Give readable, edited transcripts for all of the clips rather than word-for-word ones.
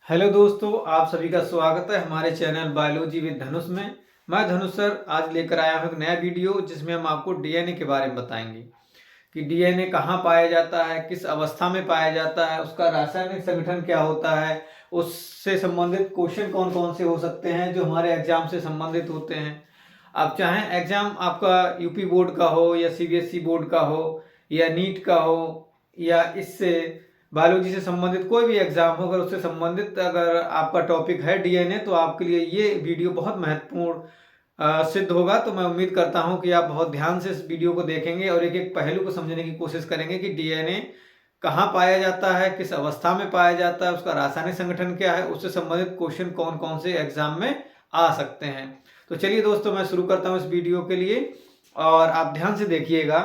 Hello दोस्तों, आप सभी का स्वागत है हमारे चैनल बायोलॉजी विद धनुष में। मैं धनुष सर आज लेकर आया हूँ एक नया वीडियो जिसमें हम आपको डीएनए के बारे में बताएंगे कि डीएनए कहाँ पाया जाता है, किस अवस्था में पाया जाता है, उसका रासायनिक संगठन क्या होता है, उससे संबंधित क्वेश्चन कौन कौन से हो सकते हैं जो हमारे एग्जाम से संबंधित होते हैं। आप चाहें एग्जाम आपका यूपी बोर्ड का हो या सीबीएसई बोर्ड का हो या नीट का हो या इससे बायोलॉजी से संबंधित कोई भी एग्जाम हो, अगर उससे संबंधित अगर आपका टॉपिक है डीएनए तो आपके लिए ये वीडियो बहुत महत्वपूर्ण सिद्ध होगा। तो मैं उम्मीद करता हूं कि आप बहुत ध्यान से इस वीडियो को देखेंगे और एक एक पहलू को समझने की कोशिश करेंगे कि डीएनए कहाँ पाया जाता है, किस अवस्था में पाया जाता है, उसका रासायनिक संगठन क्या है, उससे संबंधित क्वेश्चन कौन कौन से एग्जाम में आ सकते हैं। तो चलिए दोस्तों, मैं शुरू करता हूँ इस वीडियो के लिए और आप ध्यान से देखिएगा।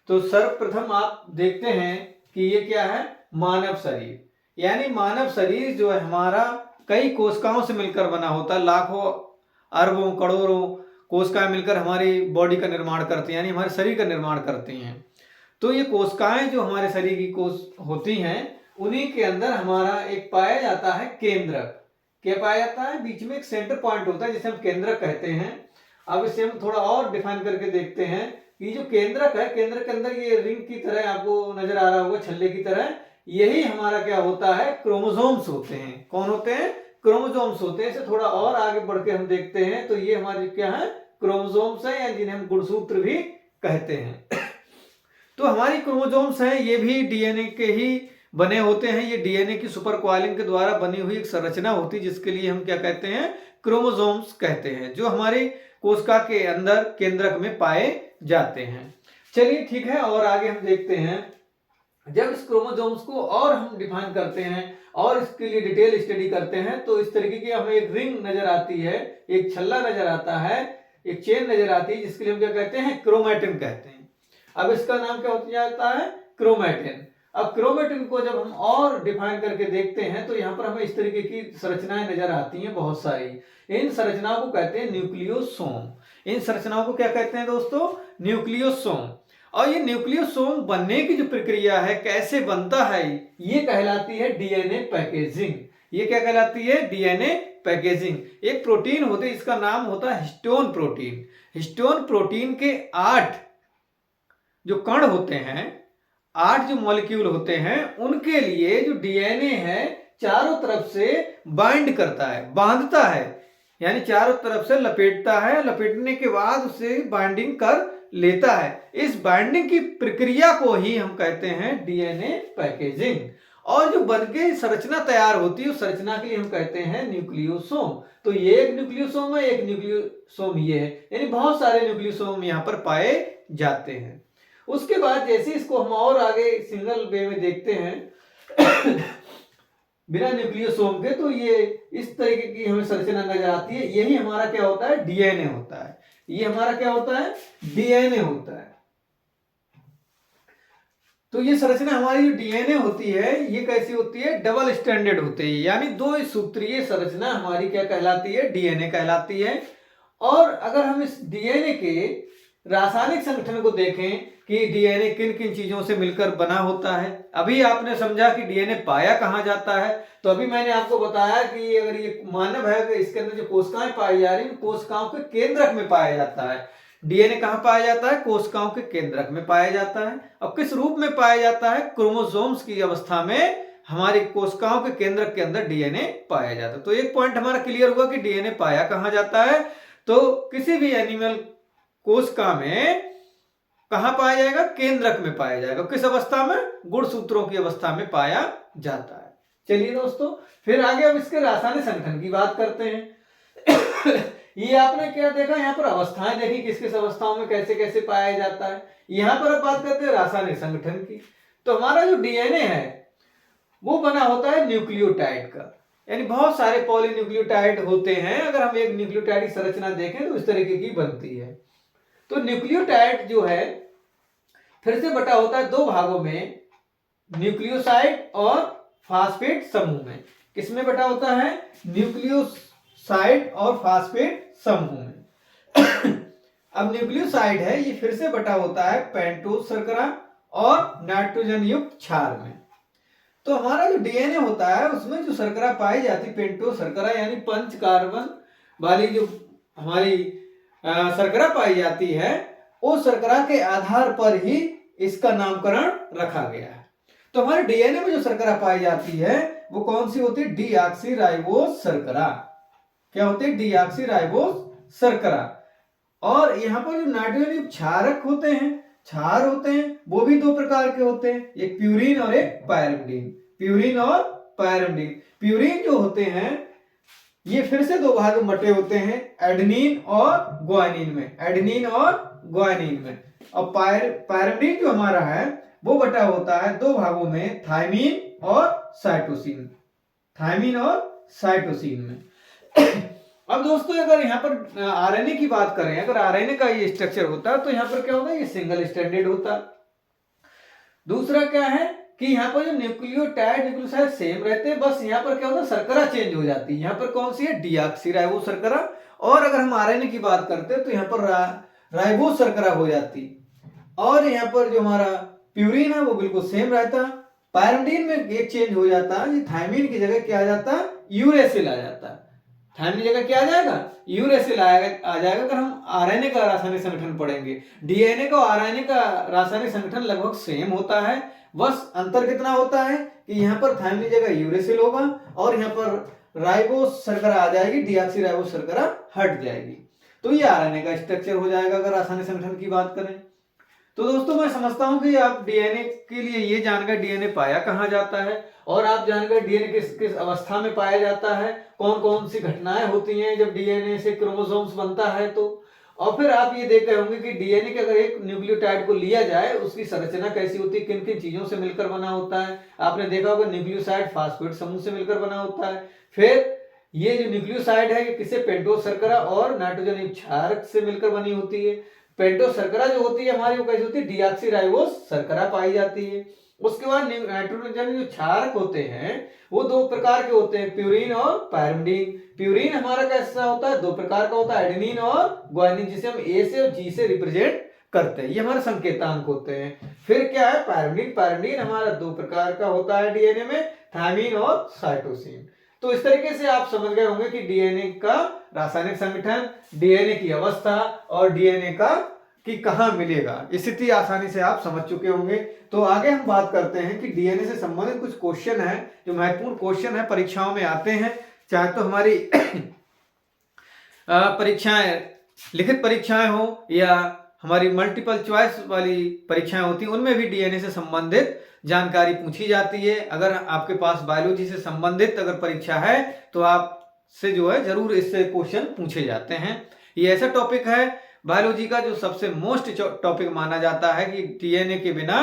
तो सर्वप्रथम आप देखते हैं कि ये क्या है, मानव शरीर। यानी मानव शरीर जो है हमारा कई कोशिकाओं से मिलकर बना होता है। लाखों अरबों करोड़ों कोशिकाएं मिलकर हमारी बॉडी का निर्माण करती हैं, यानी हमारे शरीर का निर्माण करती हैं। तो ये कोशिकाएं जो हमारे शरीर की कोश होती हैं, उन्हीं के अंदर हमारा एक पाया जाता है केंद्रक। क्या पाया जाता है? बीच में एक सेंटर पॉइंट होता है जिसे हम केंद्रक कहते हैं। अब इसे हम थोड़ा और डिफाइन करके देखते हैं कि जो केंद्रक है, केंद्र के अंदर ये रिंग की तरह आपको नजर आ रहा होगा, छल्ले की तरह, यही हमारा क्या होता है, क्रोमोसोम्स होते हैं। कौन होते हैं? क्रोमोसोम्स होते हैं। इसे थोड़ा और आगे बढ़ के हम देखते हैं तो ये हमारे क्या है, क्रोमोसोम्स है, या जिन्हें हम गुणसूत्र भी कहते हैं। तो हमारी क्रोमोसोम्स हैं, ये भी डीएनए के ही बने होते हैं। ये डीएनए की सुपर कॉइलिंग के द्वारा बनी हुई एक संरचना होती है जिसके लिए हम क्या कहते हैं, क्रोमोसोम्स कहते हैं, जो हमारी कोशिका के अंदर केंद्रक में पाए जाते हैं। चलिए ठीक है, और आगे हम देखते हैं। जब इस क्रोमोसोम्स को और हम डिफाइन करते हैं और इसके लिए डिटेल स्टडी करते हैं तो इस तरीके की हमें एक रिंग नजर आती है, एक छल्ला नजर आता है, एक चेन नजर आती है, जिसके लिए हम क्या कहते हैं, क्रोमैटिन कहते हैं। अब इसका नाम क्या हो जाता है, क्रोमैटिन। अब क्रोमैटिन को जब हम और डिफाइन करके देखते हैं तो यहाँ पर हमें इस तरीके की संरचनाएं नजर आती हैं, बहुत सारी। इन संरचनाओं को कहते हैं न्यूक्लियोसोम। इन संरचनाओं को क्या कहते हैं दोस्तों, न्यूक्लियोसोम। और ये न्यूक्लियोसोम बनने की जो प्रक्रिया है, कैसे बनता है, ये कहलाती है डीएनए पैकेजिंग। ये क्या कहलाती है, डीएनए पैकेजिंग। एक प्रोटीन होते है, इसका नाम होता है हिस्टोन प्रोटीन। हिस्टोन प्रोटीन के 8 जो कण होते हैं, 8 जो मॉलिक्यूल होते हैं, उनके लिए जो डीएनए है चारों तरफ से बाइंड करता है, बांधता है, यानी चारों तरफ से लपेटता है। लपेटने के बाद उसे बाइंडिंग कर लेता है। इस बाइंडिंग की प्रक्रिया को ही हम कहते हैं डीएनए पैकेजिंग। और जो बन के संरचना तैयार होती है, उस संरचना के लिए हम कहते हैं न्यूक्लियोसोम। तो ये एक न्यूक्लियोसोम है, एक न्यूक्लियोसोम ये है, यानी बहुत सारे न्यूक्लियोसोम यहाँ पर पाए जाते हैं। उसके बाद जैसे इसको हम और आगे सिंगल वे में देखते हैं बिना न्यूक्लियोसोम के, तो ये इस तरीके की हमें संरचना नजर आती है। यही हमारा क्या होता है, डीएनए होता है। ये हमारा क्या होता है, डीएनए होता है। तो ये संरचना हमारी जो डीएनए होती है, ये कैसी होती है, डबल स्टैंडर्ड होती है, यानी 2 सूत्रीय संरचना हमारी क्या कहलाती है, डीएनए कहलाती है। और अगर हम इस डीएनए के रासायनिक संगठन को देखें कि डीएनए किन किन चीजों से मिलकर बना होता है। अभी आपने समझा कि डीएनए पाया कहाँ जाता है, तो अभी मैंने आपको बताया कि अगर ये मानव है तो इसके अंदर जो कोशिकाएं पाई जा रही है, कोशिकाओं के केंद्रक में पाया जाता है। डीएनए कहाँ पाया जाता है, कोशिकाओं के केंद्रक में पाया जाता है। अब किस रूप में पाया जाता है, क्रोमोसोम्स की अवस्था में हमारी कोशिकाओं के केंद्रक के अंदर डीएनए पाया जाता है। तो एक पॉइंट हमारा क्लियर हुआ कि डीएनए पाया कहाँ जाता है। तो किसी भी एनिमल कोशिका में कहां पाया जाएगा, केंद्रक में पाया जाएगा। किस अवस्था में, गुणसूत्रों की अवस्था में पाया जाता है। चलिए दोस्तों, फिर आगे अब इसके रासायनिक संगठन की बात करते हैं। ये आपने क्या देखा, यहाँ पर अवस्थाएं देखी, किस किस अवस्थाओं में कैसे कैसे पाया जाता है। यहां पर अब बात करते हैं रासायनिक संगठन की। तो हमारा जो डीएनए है वो बना होता है न्यूक्लियोटाइड का, यानी बहुत सारे पॉलीन्यूक्लियोटाइड होते हैं। अगर हम एक न्यूक्लियोटाइड की संरचना देखें तो इस तरीके की बनती है। तो न्यूक्लियोटाइड जो है फिर से बटा होता है 2 भागों में, न्यूक्लियोसाइड और फास्फेट समूह में। किसमें बटा होता है, न्यूक्लियोसाइड और फास्फेट समूह में। अब न्यूक्लियोसाइड है, ये फिर से बटा होता है पेंटोज शर्करा और नाइट्रोजन युक्त क्षार में। तो हमारा जो डीएनए होता है उसमें जो शर्करा पाई जाती है पेंटो शर्करा यानी 5 कार्बन वाली जो हमारी शर्करा पाई जाती है, उस शर्करा के आधार पर ही इसका नामकरण रखा गया है। तो हमारे डीएनए में जो शर्करा पाई जाती है वो कौन सी होती है? डीऑक्सीराइबोस शर्करा। क्या होती है? डीऑक्सीराइबोस शर्करा। और यहाँ पर जो नाइट्रोजन क्षारक होते हैं, क्षार होते हैं, वो भी 2 प्रकार के होते हैं, एक प्यूरिन और एक पायरिमिडीन। प्यूरिन और पायरिमिडीन। प्यूरिन जो होते हैं ये फिर से 2 भाग में बटे होते हैं, एडेनिन और ग्वानिन में। एडेनिन और ग्वानिन में। और पायरिमिडीन जो हमारा है वो बटा होता है 2 भागों में, थायमिन और साइटोसिन। थायमिन और साइटोसिन में। अब दोस्तों अगर यहाँ पर आरएनए की बात करें, अगर आरएनए का ये स्ट्रक्चर होता है तो यहाँ पर क्या होता है? ये सिंगल स्ट्रैंडेड होता। दूसरा क्या है कि यहाँ पर जो न्यूक्लियोटाइड न्यूक्लियोसाइड सेम रहते हैं, बस यहाँ पर क्या होता है? शर्करा चेंज हो जाती है। यहाँ पर कौन सी है? डीऑक्सीराइबोस शर्करा। और अगर हम आरएनए की बात करते हैं तो यहाँ पर राइबोस शर्करा हो जाती। और यहाँ पर जो हमारा प्यूरिन है वो बिल्कुल सेम रहता। पायरिमिडीन में एक चेंज हो जाता है, थायमिन की जगह क्या आ जाता है? यूरेसिल आ जाता है। थायमिन की जगह क्या आ जाएगा? यूरेसिल आ जाएगा। अगर हम आरएनए का रासायनिक संगठन पढ़ेंगे, डीएनए का आरएनए का रासायनिक संगठन लगभग सेम होता है, बस अंतर कितना होता है कि यहाँ पर थायमिन की जगह यूरेसिल होगा और यहाँ पर राइबोस शर्करा आ जाएगी, डीऑक्सीराइबोस शर्करा हट जाएगी। तो ये आरएनए का स्ट्रक्चर हो जाएगा अगर रासायनिक संगठन की बात करें। तो दोस्तों मैं समझता हूं कि आप डीएनए के लिए ये जानकर डीएनए पाया कहाँ जाता है और आप जानकर डीएनए किस किस अवस्था में पाया जाता है, कौन कौन सी घटनाएं होती हैं जब डीएनए से क्रोमोसोम्स बनता है। तो और फिर आप ये देख रहे होंगे कि डीएनए के अगर एक न्यूक्लियोटाइड को लिया जाए उसकी संरचना कैसी होती है, किन किन चीजों से मिलकर बना होता है। आपने देखा होगा न्यूक्लियोसाइड फास्फेट समूह से मिलकर बना होता है। फिर ये जो न्यूक्लियोसाइड है किससे? पेंटोस शर्करा और नाइट्रोजन क्षारक से मिलकर बनी होती है। पेंटोस शर्करा जो होती है हमारी वो कैसी होती है? डीऑक्सीराइबोस शर्करा पाई जाती है। उसके बाद नाइट्रोजन जो क्षारक होते हैं वो 2 प्रकार के होते हैं, प्यूरिन और पायरिमिडीन। प्यूरिन हमारा कैसा होता है? 2 प्रकार का होता है, एडेनिन और ग्वानिन, जिसे हम ए से और जी से रिप्रेजेंट करते हैं, ये हमारे संकेतांक होते हैं। फिर क्या है? पायरिमिडीन। पायरिमिडीन हमारा 2 प्रकार का होता है डीएनए में, थायमिन और साइटोसिन। तो इस तरीके से आप समझ गए होंगे कि डीएनए का रासायनिक संगठन, डीएनए की अवस्था और डीएनए का कि कहां मिलेगा, स्थिति आसानी से आप समझ चुके होंगे। तो आगे हम बात करते हैं कि डीएनए से संबंधित कुछ क्वेश्चन है जो महत्वपूर्ण क्वेश्चन है, परीक्षाओं में आते हैं, चाहे तो हमारी परीक्षाएं लिखित परीक्षाएं हो या हमारी मल्टीपल चॉइस वाली परीक्षाएं होती हैं, उनमें भी डीएनए से संबंधित जानकारी पूछी जाती है। अगर आपके पास बायोलॉजी से संबंधित अगर परीक्षा है तो आपसे जो है जरूर इससे क्वेश्चन पूछे जाते हैं। ये ऐसा टॉपिक है बायोलॉजी का जो सबसे मोस्ट टॉपिक माना जाता है कि डीएनए के बिना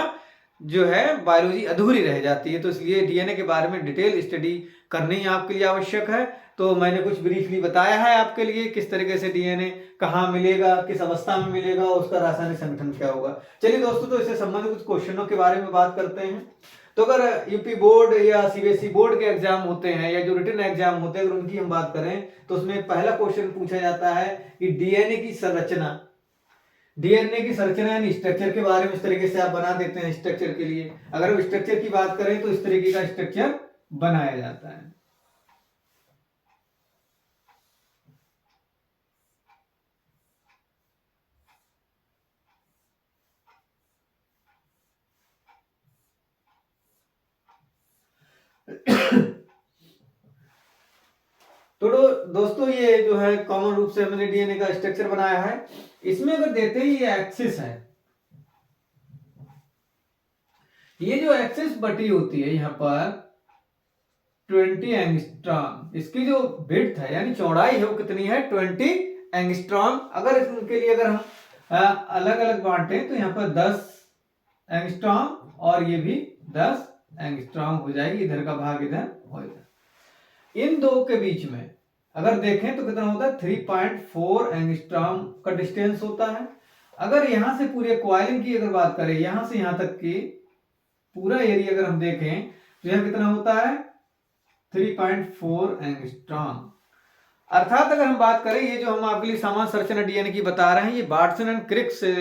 जो है बायोलॉजी अधूरी रह जाती है। तो इसलिए डीएनए के बारे में डिटेल स्टडी करनी आपके लिए आवश्यक है। तो मैंने कुछ ब्रीफली बताया है आपके लिए किस तरीके से डीएनए कहाँ मिलेगा, किस अवस्था में मिलेगा, उसका रासायनिक संगठन क्या होगा। चलिए दोस्तों, तो इससे संबंधित कुछ क्वेश्चनों के बारे में बात करते हैं। तो अगर यूपी बोर्ड या सीबीएसई बोर्ड के एग्जाम होते हैं या जो रिटन एग्जाम होते हैं अगर उनकी हम बात करें तो उसमें पहला क्वेश्चन पूछा जाता है कि डीएनए की संरचना, डीएनए की संरचना यानी स्ट्रक्चर के बारे में इस तरीके से आप बना देते हैं। स्ट्रक्चर के लिए अगर हम स्ट्रक्चर की बात करें तो इस तरीके का स्ट्रक्चर बनाया जाता है। तो दोस्तों ये जो है कॉमन रूप से हमने डीएनए का स्ट्रक्चर बनाया है। इसमें अगर देते हैं ये एक्सिस है, ये जो एक्सिस बटी होती है यहाँ पर 20 एंगस्ट्रॉम, इसकी जो विड्थ है यानी चौड़ाई है वो कितनी है? 20 एंगस्ट्रॉम। अगर इसके लिए अगर हम अलग अलग बांटे तो यहाँ पर 10 एंगस्ट्रॉम और ये भी 10 एंगस्ट्रॉम हो जाएगी, इधर का भाग इधर हो जाएगा। इन दो के बीच में अगर देखें तो कितना होता है? 3.4 एंगस्ट्रॉम का डिस्टेंस होता है। अगर यहां से पूरे कॉइलिंग की अगर बात करें, यहां से यहां तक की पूरा एरिया अगर हम देखें तो यहां कितना होता है? 3.4 एंगस्ट्रॉम। अर्थात अगर हम बात करें, ये जो हम आपके लिए सामान्य संरचना डीएनए की बता रहे हैं ये बार्टसन एंड क्रिक से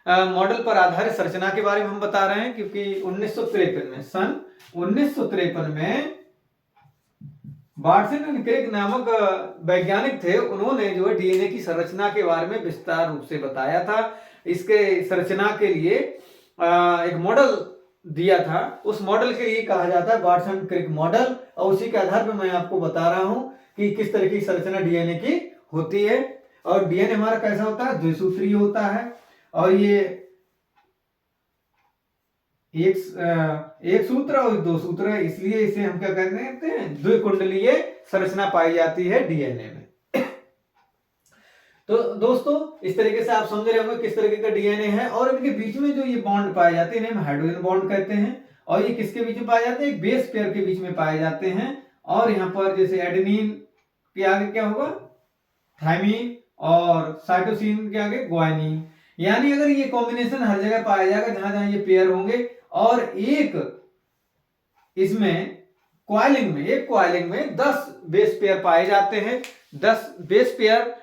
मॉडल पर आधारित संरचना के बारे में हम बता रहे हैं, क्योंकि 1953 में, सन 1953 में बार्टसन एंड क्रिक नामक वैज्ञानिक थे, उन्होंने जो है डीएनए की संरचना के बारे में विस्तार रूप से बताया था। इसके संरचना के लिए एक मॉडल दिया था, उस मॉडल के लिए कहा जाता है बार्टसन क्रिक मॉडल, और उसी के आधार पर मैं आपको बता रहा हूं कि किस तरह की संरचना डीएनए की होती है। और डीएनए हमारा कैसा होता है, द्विसूत्रीय होता है, और ये एक सूत्र और दो सूत्र है, इसलिए इसे हम क्या कहते हैं, द्विकुंडलीय संरचना पाई जाती है डीएनए में। तो दोस्तों इस तरीके से आप समझ रहे होंगे किस तरीके का डीएनए है, और इनके बीच में जो ये बॉन्ड पाए जाते हैं हाइड्रोजन बॉन्ड कहते हैं, और ये किसके बीच में पाए जाते हैं, एक बेस पेयर के बीच में पाए जाते हैं। और यहाँ पर जैसे एडेनिन के आगे क्या होगा, थाइमिन, और साइटोसिन के आगे ग्वानिन, यानी अगर ये कॉम्बिनेशन हर जगह पाया जाएगा जहां जहां ये पेयर होंगे, और एक इसमें क्वाइलिंग में 10 बेस पेयर पाए जाते हैं। 10 बेस पेयर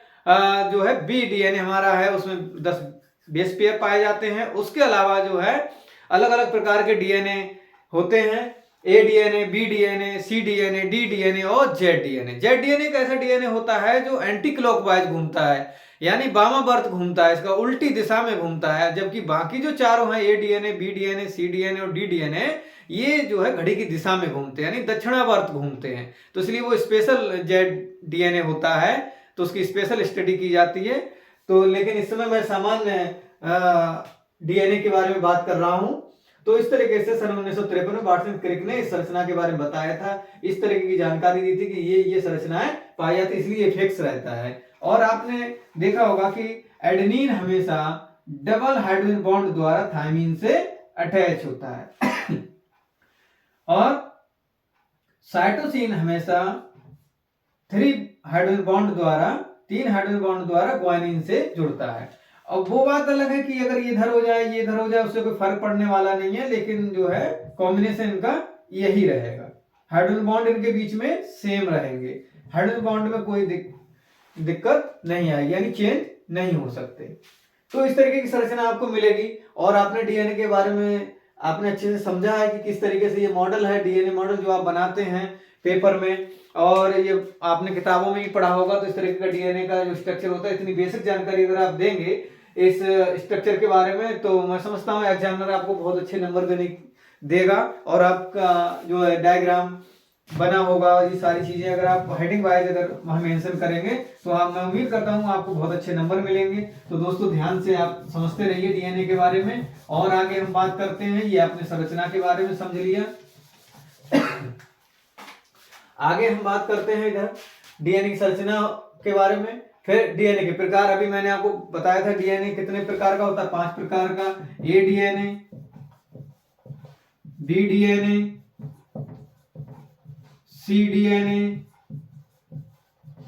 जो है बी डीएनए हमारा है, उसमें 10 बेस पेयर पाए जाते हैं। उसके अलावा जो है अलग अलग प्रकार के डीएनए होते हैं, ए डीएनए, बी डीएनए, सी डीएनए, डी डीएनए और जेड डीएनए। जेड डीएनए एक ऐसा डीएनए होता है जो एंटी क्लॉकवाइज घूमता है, यानी वामावर्त घूमता है, इसका उल्टी दिशा में घूमता है, जबकि बाकी जो चारों हैं ए डीएनए, बी डीएनए, सी डीएनए और डी डीएनए, ये जो है घड़ी की दिशा में घूमते हैं, यानी दक्षिणावर्त घूमते हैं। तो इसलिए वो स्पेशल जेड डीएनए होता है, तो उसकी स्पेशल स्टडी की जाती है। तो लेकिन इस समय मैं सामान्य डीएनए के बारे में बात कर रहा हूं। तो इस तरीके से सन 1953 में बार्टसन क्रिक ने इस संरचना के बारे में बताया था, इस तरह की जानकारी दी थी कि ये संरचनाएं पाई जाती, इसलिए फिक्स रहता है। और आपने देखा होगा कि एडेनिन हमेशा डबल हाइड्रोजन बॉन्ड द्वारा थाइमिन से अटैच होता है, और साइटोसिन हमेशा 3 हाइड्रोजन बॉन्ड द्वारा ग्वानिन से जुड़ता है। अब वो बात अलग है कि अगर ये इधर हो जाए, ये इधर हो जाए, उससे कोई फर्क पड़ने वाला नहीं है, लेकिन जो है कॉम्बिनेशन इनका यही रहेगा, हाइड्रोजन बॉन्ड इनके बीच में सेम रहेंगे, हाइड्रोजन बॉन्ड में कोई दिक्कत नहीं आएगी, यानी चेंज नहीं हो सकते। तो इस तरीके की संरचना आपको मिलेगी। और आपने डीएनए के बारे में आपने अच्छे से समझा है कि किस तरीके से ये मॉडल है, डीएनए मॉडल जो आप बनाते हैं पेपर में, और ये आपने किताबों में ही पढ़ा होगा। तो इस तरीके का डीएनए का जो स्ट्रक्चर होता है, इतनी बेसिक जानकारी अगर आप देंगे इस स्ट्रक्चर के बारे में, तो मैं समझता हूँ एग्जामिनर आपको बहुत अच्छे नंबर देगा। और आपका जो है डायग्राम बना होगा, ये सारी चीजें अगर आप हेडिंग वाइज अगर हम मेंशन करेंगे, तो मैं उम्मीद करता हूँ आपको बहुत अच्छे नंबर मिलेंगे। तो दोस्तों ध्यान से आप समझते रहिए डीएनए के बारे में। और आगे हम बात करते हैं, ये आपने संरचना के बारे में समझ लिया। आगे हम बात करते हैं इधर डीएनए की संरचना के बारे में। फिर डीएनए के प्रकार, अभी मैंने आपको बताया था डीएनए कितने प्रकार का होता है, 5 प्रकार का, ए डीएनए, बी डीएनए, सी डीएनए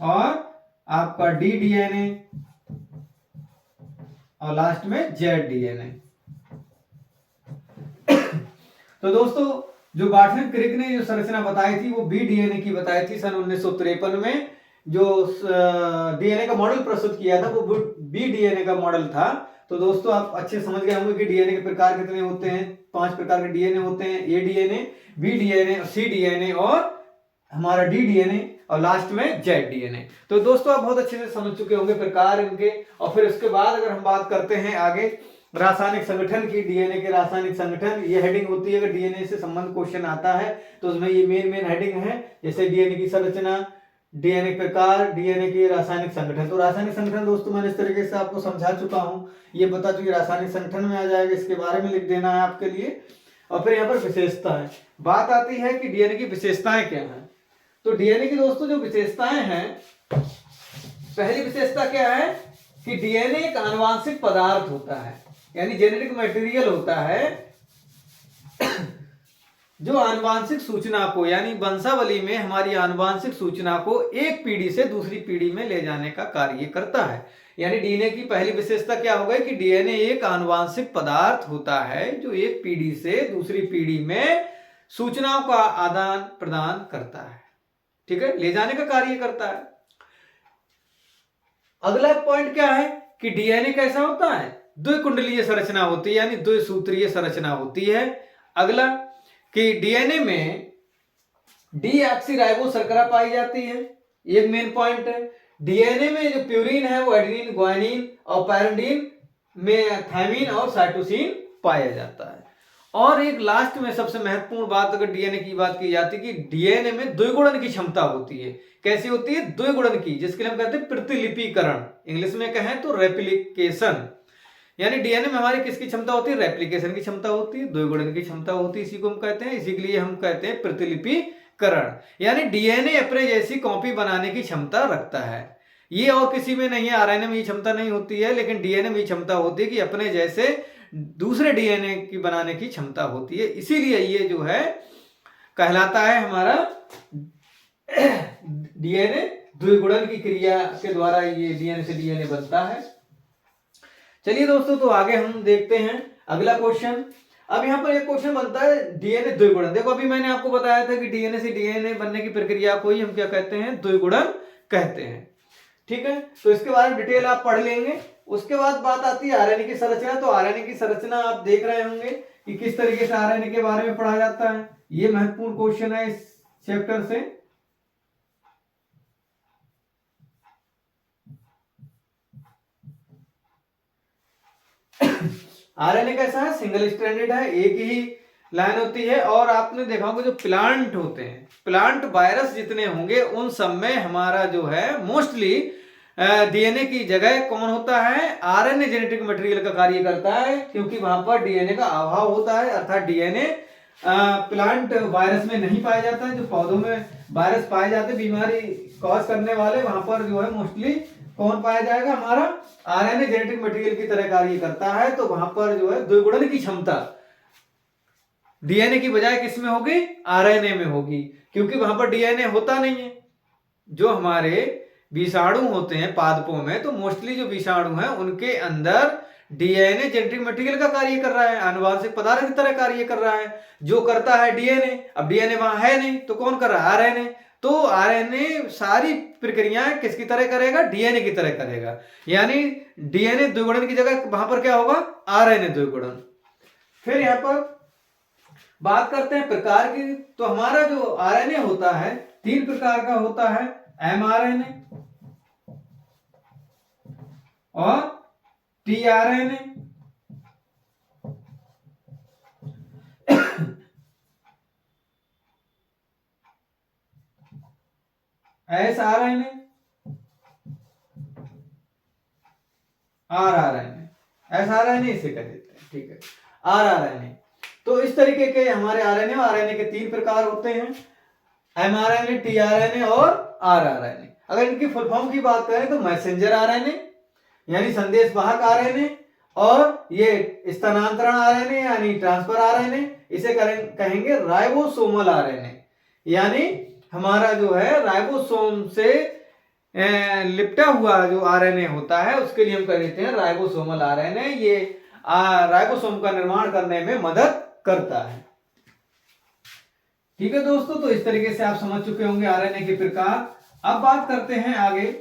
और आपका डी डीएनए, और लास्ट में जेड डीएनए। तो दोस्तों जो बार्टसन क्रिक ने जो संरचना बताई थी वो बी डीएनए की बताई थी सन 1953 में। जो डीएनए का मॉडल प्रस्तुत किया था वो बी डीएनए का मॉडल था। तो दोस्तों आप अच्छे समझ गए होंगे कि डीएनए के प्रकार कितने होते हैं, 5 प्रकार के डीएनए होते हैं, ए डीएनए, बी डीएनए, सी डीएनए और हमारा डी डीएनए, और लास्ट में जेड डीएनए। तो दोस्तों आप बहुत अच्छे से समझ चुके होंगे प्रकार इनके। और फिर उसके बाद अगर हम बात करते हैं आगे रासायनिक संगठन की, डीएनए के रासायनिक संगठन, ये हेडिंग होती है। अगर डीएनए से संबंध क्वेश्चन आता है तो उसमें ये मेन हेडिंग है, जैसे डीएनए की संरचना, डीएनए प्रकार, डीएनए के रासायनिक संगठन। तो रासायनिक संगठन दोस्तों मैंने इस तरीके से आपको समझा चुका हूं, ये बता चुकी रासायनिक संगठन में आ जाएगा, इसके बारे में लिख देना है आपके लिए। और फिर यहाँ पर विशेषताएं, बात आती है कि डीएनए की विशेषताएं क्या है। तो डीएनए की दोस्तों जो विशेषताएं हैं, पहली विशेषता क्या है कि डीएनए एक आनुवांशिक पदार्थ होता है, यानी जेनेटिक मटेरियल होता है जो आनुवांशिक सूचना को, यानी वंशावली में हमारी आनुवांशिक सूचना को एक पीढ़ी से दूसरी पीढ़ी में ले जाने का कार्य करता है। यानी डीएनए की पहली विशेषता क्या हो गई कि डीएनए एक आनुवांशिक पदार्थ होता है जो एक पीढ़ी से दूसरी पीढ़ी में सूचनाओं का आदान प्रदान करता है, ठीक है, ले जाने का कार्य करता है। अगला पॉइंट क्या है कि डीएनए कैसा होता है द्विकुंडलीय संरचना होती है, यानी द्विसूत्रीय संरचना होती है। अगला कि डीएनए में डीऑक्सीराइबो शर्करा पाई जाती है, एक मेन पॉइंट है। डीएनए में जो प्यूरिन है वो एडेनिन, ग्वानिन और पैरिडीन में थायमिन और साइटोसिन पाया जाता है। और एक लास्ट में सबसे महत्वपूर्ण बात अगर डीएनए की बात की जाती है कि डीएनए में द्विगुणन की क्षमता होती है। कैसी होती है? द्विगुणन की, जिसके लिए हम कहते हैं प्रतिलिपिकरण, इंग्लिश में कहें तो रेप्लिकेशन। यानी डीएनए में हमारी किसकी क्षमता होती है? रेप्लिकेशन की क्षमता होती है, द्विगुणन की क्षमता होती है, इसी को हम कहते हैं, इसी के लिए हम कहते हैं प्रतिलिपिकरण। यानी डीएनए अपने जैसी कॉपी बनाने की क्षमता रखता है। ये और किसी में नहीं है, आरएनए में ये क्षमता नहीं होती है, लेकिन डीएनए में ये क्षमता होती है कि अपने जैसे दूसरे डीएनए की बनाने की क्षमता होती है। इसीलिए ये जो है कहलाता है हमारा डीएनए द्विगुणन की क्रिया के द्वारा ये डीएनए से डीएनए बनता है। चलिए दोस्तों, तो आगे हम देखते हैं अगला क्वेश्चन। अब यहाँ पर एक क्वेश्चन बनता है डीएनए द्विगुणन। देखो अभी मैंने आपको बताया था कि डीएनए से डीएनए बनने की प्रक्रिया को ही हम क्या कहते हैं? द्विगुणन कहते हैं। ठीक है, तो इसके बारे में डिटेल आप पढ़ लेंगे। उसके बाद बात आती है आरएनए की संरचना। तो आरएनए की संरचना आप देख रहे होंगे कि किस तरीके से आरएनए के बारे में पढ़ा जाता है। ये महत्वपूर्ण क्वेश्चन है इस चैप्टर से। आरएनए कैसा है? सिंगल स्ट्रैंडेड है, एक ही लाइन होती है। और आपने देखा होगा जो प्लांट होते हैं, प्लांट वायरस जितने होंगे उन सब में हमारा जो है मोस्टली डीएनए की जगह कौन होता है? आरएनए जेनेटिक मटेरियल का कार्य करता है, क्योंकि वहां पर डीएनए का अभाव होता है। अर्थात डीएनए प्लांट वायरस में नहीं पाया जाता है। जो पौधों में वायरस पाए जाते हैं बीमारी कॉज करने वाले, वहां पर जो है मोस्टली कौन पाया जाएगा? हमारा आरएनए जेनेटिक मटेरियल की तरह कार्य करता है। तो वहां पर जो है द्विगुणन की क्षमता डीएनए की बजाय किसमें होगी? आरएनए में होगी, क्योंकि वहां पर डीएनए होता नहीं है। जो हमारे विषाणु होते हैं पादपों में, तो मोस्टली जो विषाणु हैं उनके अंदर डीएनए जेनेटिक मटेरियल का कार्य कर रहा है, आनुवांशिक पदार्थ की तरह कार्य कर रहा है, जो करता है डीएनए। अब डीएनए वहां है नहीं तो कौन कर रहा है? आरएनए। तो आरएनए सारी प्रक्रियाएं किसकी तरह करेगा? डीएनए की तरह करेगा। यानी डीएनए द्विगुणन की जगह वहां पर क्या होगा? आरएनए द्विगुणन। फिर यहां पर बात करते हैं प्रकार की। तो हमारा जो आरएनए होता है 3 प्रकार का होता है, एमआरएनए और टीआरएनए एसआरएनए, आरआरएनए। एसआरएनए इसे कह देते हैं, ठीक है, आरआरएनए। तो इस तरीके के हमारे आरएनए और आरएनए के 3 प्रकार होते हैं, एमआरएनए, टीआरएनए और आरआरएनए। अगर इनकी फुल फॉर्म की बात करें तो मैसेंजर आरएनए यानी संदेशवाहक आरएनए, और ये स्थानांतरण आरएनए यानी ट्रांसफर आरएनए, इसे कहेंगे राइबोसोमल आरएनए। यानी हमारा जो है राइबोसोम से लिपटा हुआ जो आरएनए होता है उसके लिए हम कह देते हैं राइबोसोमल आरएनए। ये राइबोसोम का निर्माण करने में मदद करता है। ठीक है दोस्तों, तो इस तरीके से आप समझ चुके होंगे आरएनए के प्रकार। अब बात करते हैं आगे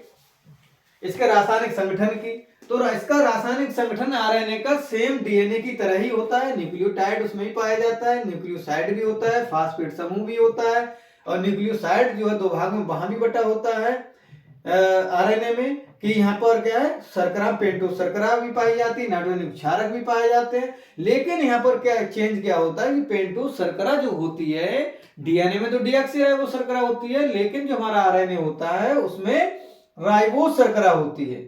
इसके रासायनिक संगठन की। तो इसका रासायनिक संगठन आरएनए का सेम डीएनए की तरह ही होता है। न्यूक्लियोटाइड उसमें ही पाया जाता है, न्यूक्लियोसाइड भी होता है, फास्फेट समूह भी होता है, और न्यूक्लियोसाइड जो है 2 भाग में वहां भी बटा होता है आरएनए में। कि यहाँ पर क्या है? शर्करा, पेंटोस शर्करा भी पाई जाती है, नाइट्रोजन क्षारक भी पाए जाते हैं। लेकिन यहाँ पर क्या चेंज क्या होता है कि पेंटोस शर्करा जो होती है डीएनए में तो डीऑक्सीराइबोस शर्करा होती है, लेकिन जो हमारा आरएनए होता है उसमें राइबोस शर्करा होती है।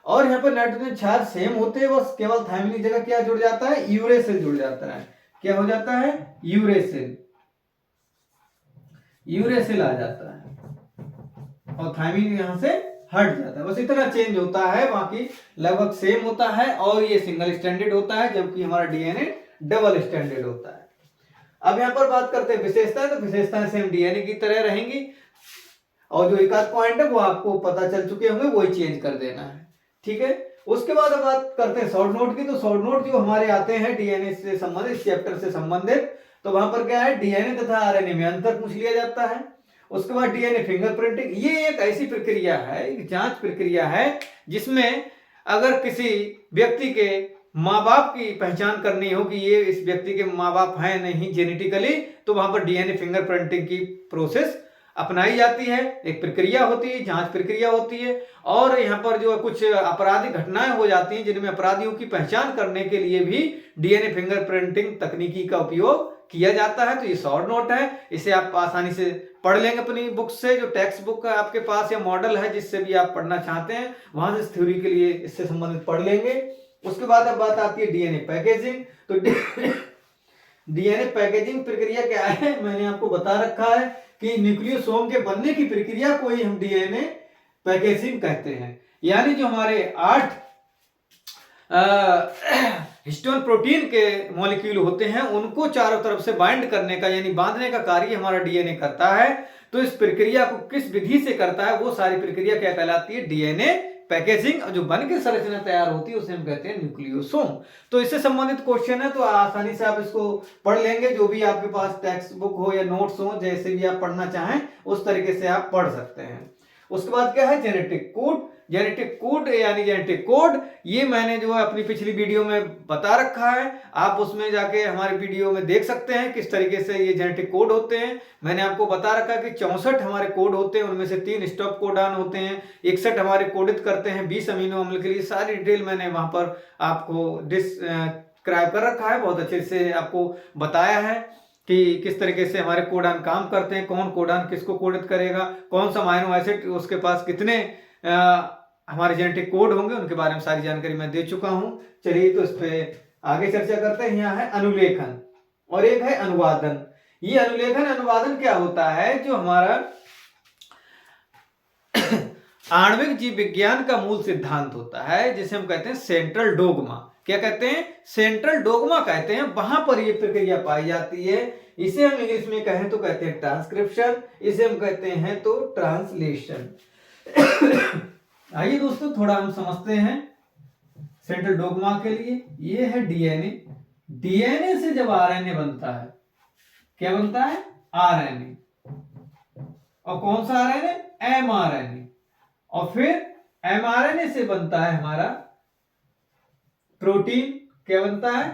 और यहाँ पर नाइट्रोजन क्षार सेम होते हैं, बस केवल थायमिन की जगह क्या जुड़ जाता है? यूरेसिल जुड़ जाता है। क्या हो जाता है? यूरेसिल, यूरेसिल आ जाता है और थायमिन यहां से हट जाता है। बस इतना चेंज होता है, बाकी लगभग सेम होता है। और ये सिंगल स्टैंडर्ड होता है, जबकि हमारा डीएनए डबल स्टैंडर्ड होता है। अब यहाँ पर बात करते हैं विशेषताएं। तो विशेषताएं सेम डीएनए की तरह रहेंगी, और जो एक आध पॉइंट है वो आपको पता चल चुके होंगे, वही चेंज कर देना है। ठीक है, उसके बाद अब बात करते हैं शॉर्ट नोट की। तो शॉर्ट नोट जो हमारे आते हैं डीएनए से संबंधित, चैप्टर से संबंधित, तो वहां पर क्या है? डीएनए तथा आरएनए में अंतर पूछ लिया जाता है। उसके बाद डीएनए फिंगरप्रिंटिंग, ये एक ऐसी प्रक्रिया है, एक जांच प्रक्रिया है, जिसमें अगर किसी व्यक्ति के माँ बाप की पहचान करनी हो कि ये इस व्यक्ति के माँ बाप हैं नहीं जेनेटिकली, तो वहां पर डीएनए फिंगरप्रिंटिंग की प्रोसेस अपनाई जाती है। एक प्रक्रिया होती है, जांच प्रक्रिया होती है। और यहाँ पर जो कुछ आपराधिक घटनाएं हो जाती हैं जिनमें अपराधियों की पहचान करने के लिए भी डीएनए फिंगरप्रिंटिंग तकनीकी का उपयोग किया जाता है। तो ये शॉर्ट नोट है, इसे आप आसानी से पढ़ लेंगे अपनी बुक से, जो टेक्स्ट बुक है आपके पास या मॉडल है जिससे भी आप पढ़ना चाहते हैं, वहां से इस थ्योरी के लिए इससे संबंधित पढ़ लेंगे। उसके बाद अब बात आती है डीएनए पैकेजिंग। तो डीएनए पैकेजिंग प्रक्रिया क्या है, मैंने आपको बता रखा है कि न्यूक्लियोसोम के बनने की प्रक्रिया को ही हम डीएनए पैकेजिंग कहते हैं। यानी जो हमारे 8 हिस्टोन प्रोटीन के मॉलिक्यूल होते हैं उनको चारों तरफ से बाइंड करने का यानी बांधने का कार्य हमारा डीएनए करता है। तो इस प्रक्रिया को किस विधि से करता है, वो सारी प्रक्रिया क्या कहलाती है, डीएनए पैकेजिंग। और जो बन के संरचना तैयार होती है उसे हम कहते हैं न्यूक्लियोसोम। तो इससे संबंधित क्वेश्चन है, तो आसानी से आप इसको पढ़ लेंगे। जो भी आपके पास टेक्स्ट बुक हो या नोट्स हो, जैसे भी आप पढ़ना चाहें उस तरीके से आप पढ़ सकते हैं। उसके बाद क्या है, जेनेटिक कोड। जेनेटिक कोड यानी जेनेटिक कोड, ये मैंने जो है अपनी पिछली वीडियो में बता रखा है। आप उसमें जाके हमारे वीडियो में देख सकते हैं किस तरीके से ये जेनेटिक कोड होते हैं। मैंने आपको बता रखा है कि 64 हमारे कोड होते हैं, उनमें से 3 स्टॉप कोडान होते हैं, 61 हमारे कोडित करते हैं 20 अमीनो अम्ल के लिए। सारी डिटेल मैंने वहां पर आपको डिस्क्राइब कर रखा है, बहुत अच्छे से आपको बताया है कि किस तरीके से हमारे कोडान काम करते हैं, कौन कोडान किसको कोडित करेगा, कौन सा अमाइनो एसिड उसके पास कितने हमारे जेनेटिक कोड होंगे, उनके बारे में सारी जानकारी मैं दे चुका हूं। चलिए तो इस पे आगे चर्चा करते हैं। यहाँ है अनुलेखन और एक है अनुवादन। ये अनुलेखन अनुवादन क्या होता है, जो हमारा आणविक जीव विज्ञान का मूल सिद्धांत होता है, जिसे हम कहते हैं सेंट्रल डोगमा। क्या कहते हैं, सेंट्रल डोगमा कहते हैं। वहां पर ये प्रक्रिया पाई जाती है। इसे हम इंग्लिश में कहें तो कहते हैं ट्रांसक्रिप्शन, इसे हम कहते हैं तो ट्रांसलेशन। आइए दोस्तों थोड़ा हम समझते हैं सेंट्रल डोगमा के लिए। ये है डीएनए। डीएनए से जब आरएनए बनता है, क्या बनता है, आरएनए। और कौन सा आरएनए, एमआरएनए। और फिर एमआरएनए से बनता है हमारा प्रोटीन। क्या बनता है,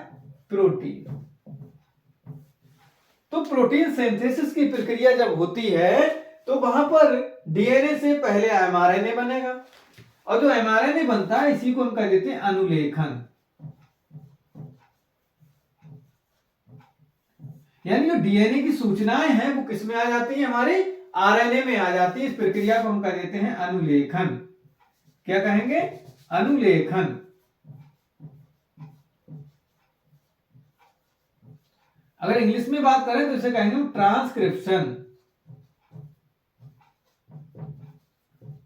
प्रोटीन। तो प्रोटीन सिंथेसिस की प्रक्रिया जब होती है तो वहां पर डीएनए से पहले एमआरएनए बनेगा, और जो एमआरएनए बनता है इसी को हम कह देते हैं अनुलेखन। यानी जो डीएनए की सूचनाएं हैं वो किस में आ जाती है, हमारे आरएनए में आ जाती है। इस प्रक्रिया को हम कह देते हैं अनुलेखन। क्या कहेंगे, अनुलेखन। अगर इंग्लिश में बात करें तो इसे कहेंगे ट्रांसक्रिप्शन।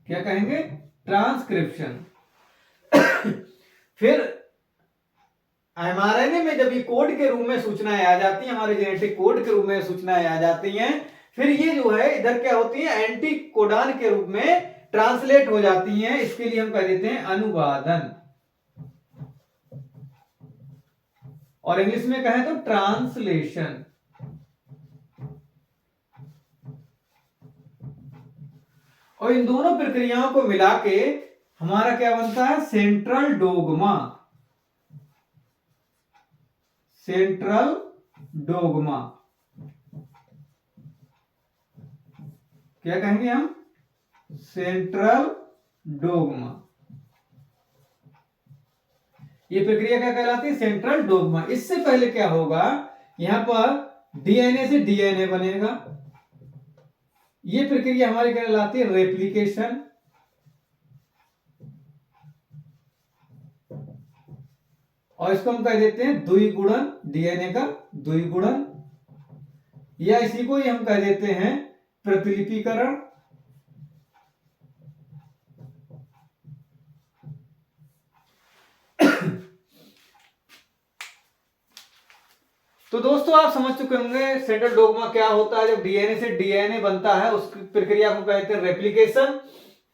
क्या कहेंगे, ट्रांसक्रिप्शन। फिर एमआरएनए में जब ये कोड के रूप में सूचनाएं आ जाती हैं, हमारे जेनेटिक कोड के रूप में सूचनाएं आ जाती हैं, फिर ये जो है इधर क्या होती है, एंटी कोडान के रूप में ट्रांसलेट हो जाती हैं। इसके लिए हम कह देते हैं अनुवादन, और इंग्लिश में कहें तो ट्रांसलेशन। और इन दोनों प्रक्रियाओं को मिला के हमारा क्या बनता है, सेंट्रल डोगमा। सेंट्रल डोगमा क्या कहेंगे हम, सेंट्रल डोगमा। ये प्रक्रिया क्या कहलाती है, सेंट्रल डोगमा। इससे पहले क्या होगा, यहां पर डीएनए से डीएनए बनेगा। ये प्रक्रिया हमारी कहलाती है रेप्लिकेशन। और इसको हम कह देते हैं द्विगुणन, डीएनए का द्विगुणन, या इसी को ही हम कह देते हैं प्रतिलिपिकरण। तो दोस्तों आप समझ चुके होंगे सेंट्रल डोगमा क्या होता है। जब डीएनए से डीएनए बनता है उस प्रक्रिया को कहते हैं रेप्लिकेशन,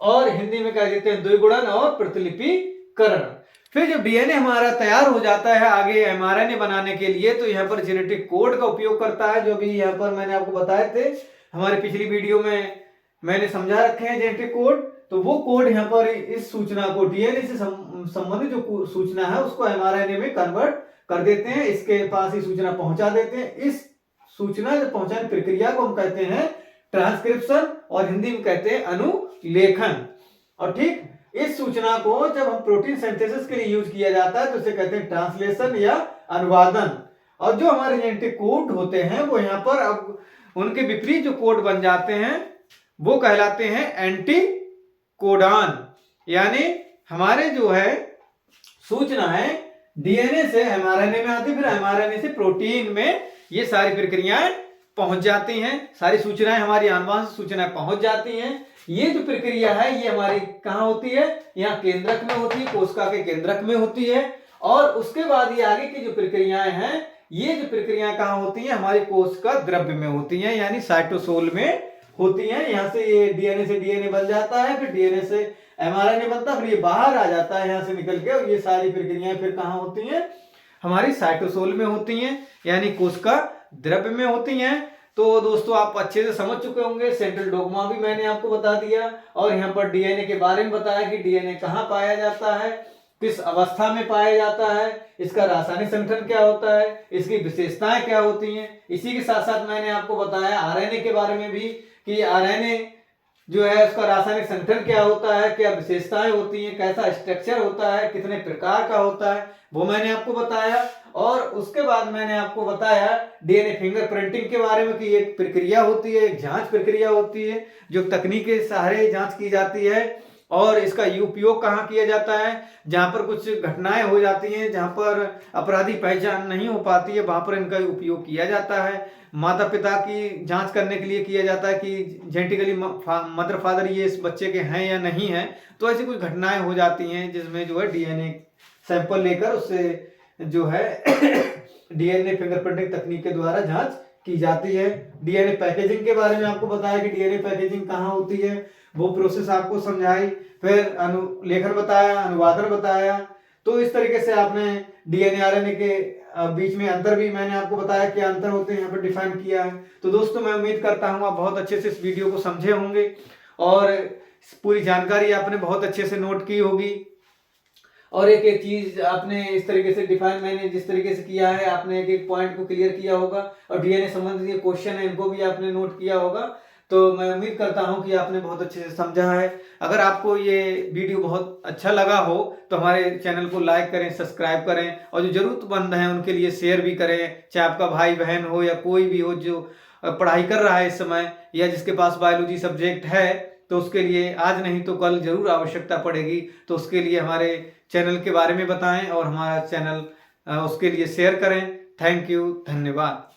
और हिंदी में कह देते हैं द्विगुणन और प्रतिलिपिकरण। फिर जब डीएनए हमारा तैयार हो जाता है आगे एमआरएनए बनाने के लिए, तो यहाँ पर जेनेटिक कोड का उपयोग करता है, जो भी यहाँ पर मैंने आपको बताए थे हमारे पिछली वीडियो में मैंने समझा रखे हैं जेनेटिक कोड। तो वो कोड यहाँ पर इस सूचना को डीएनए से संबंधित जो सूचना है उसको एमआरएनए में कन्वर्ट कर देते हैं, इसके पास ही सूचना पहुंचा देते हैं। इस सूचना पहुंचाने प्रक्रिया को हम कहते हैं ट्रांसक्रिप्शन और हिंदी में कहते हैं अनुलेखन। और ठीक इस सूचना को जब हम प्रोटीन सिंथेसिस के लिए यूज किया जाता है तो इसे कहते हैं ट्रांसलेशन या अनुवादन। और जो हमारे जेनेटिक कोड होते हैं वो यहाँ पर अब उनके विपरीत जो कोड बन जाते हैं वो कहलाते हैं एंटी कोडान। यानी हमारे जो है सूचना है डीएनए से एमआरएनए में आती, फिर एमआरएनए से प्रोटीन में ये सारी प्रक्रियाएं पहुंच जाती हैं, सारी सूचनाएं हमारी आनुवंशिक सूचनाएं पहुंच जाती हैं। ये जो प्रक्रिया है ये हमारी कहाँ होती है, यहाँ केंद्रक में होती है, कोशिका के केंद्रक में होती है। और उसके बाद ये आगे की जो प्रक्रियाएं हैं ये जो प्रक्रियाएं कहाँ होती हैं, हमारी कोशिका द्रव्य में होती हैं, यानी साइटोसोल में होती हैं। यहाँ से ये डीएनए से डीएनए बन जाता है, फिर डीएनए से एमआरएनए बनता है, फिर ये बाहर आ जाता है यहाँ से निकल के। और ये सारी प्रक्रियाएं फिर कहाँ होती हैं, हमारी साइटोसोल में होती हैं, यानी कोशिका द्रव्य में होती हैं। तो दोस्तों आप अच्छे से समझ चुके होंगे, सेंट्रल डोग्मा भी मैंने आपको बता दिया और यहाँ पर डीएनए के बारे में बताया कि डीएनए कहाँ पाया जाता है, किस अवस्था में पाया जाता है, इसका रासायनिक संगठन क्या होता है, इसकी विशेषताएं क्या होती हैं। इसी के साथ साथ मैंने आपको बताया आरएनए के बारे में भी कि आरएनए जो है उसका रासायनिक संगठन क्या होता है, क्या विशेषताएं होती हैं, कैसा स्ट्रक्चर होता है, कितने प्रकार का होता है, वो मैंने आपको बताया। और उसके बाद मैंने आपको बताया डीएनए फिंगरप्रिंटिंग के बारे में कि एक प्रक्रिया होती है, एक जांच प्रक्रिया होती है जो तकनीक के सहारे जांच की जाती है। और इसका उपयोग कहाँ किया जाता है, जहाँ पर कुछ घटनाएं हो जाती हैं, जहाँ पर अपराधी पहचान नहीं हो पाती है, वहां पर इनका उपयोग किया जाता है। माता पिता की जांच करने के लिए किया जाता है कि जेनेटिकली मदर फादर ये इस बच्चे के हैं या नहीं है। तो ऐसी कुछ घटनाएं हो जाती हैं जिसमें जो है डीएनए सैंपल लेकर उससे जो है डीएनए फिंगरप्रिंटिंग तकनीक के द्वारा जांच की जाती है। डीएनए पैकेजिंग के बारे में आपको बताया कि डीएनए पैकेजिंग कहाँ होती है, वो प्रोसेस आपको समझाई। फिर अनुलेखन बताया, अनुवादन बताया। तो इस तरीके से आपने डीएनए आरएनए के बीच में अंतर भी मैंने आपको बताया क्या अंतर होते हैं, यहाँ पर डिफाइन किया है। तो दोस्तों मैं उम्मीद करता हूँ आप बहुत अच्छे से इस वीडियो को समझे होंगे और पूरी जानकारी आपने बहुत अच्छे से नोट की होगी। और एक एक चीज आपने इस तरीके से डिफाइन मैंने जिस तरीके से किया है, आपने एक एक पॉइंट को क्लियर किया होगा। और डीएनए संबंधित क्वेश्चन है इनको भी आपने नोट किया होगा। तो मैं उम्मीद करता हूं कि आपने बहुत अच्छे से समझा है। अगर आपको ये वीडियो बहुत अच्छा लगा हो तो हमारे चैनल को लाइक करें, सब्सक्राइब करें और जो जरूरतमंद हैं उनके लिए शेयर भी करें। चाहे आपका भाई बहन हो या कोई भी हो जो पढ़ाई कर रहा है इस समय या जिसके पास बायोलॉजी सब्जेक्ट है, तो उसके लिए आज नहीं तो कल जरूर आवश्यकता पड़ेगी। तो उसके लिए हमारे चैनल के बारे में बताएं और हमारा चैनल उसके लिए शेयर करें। थैंक यू, धन्यवाद।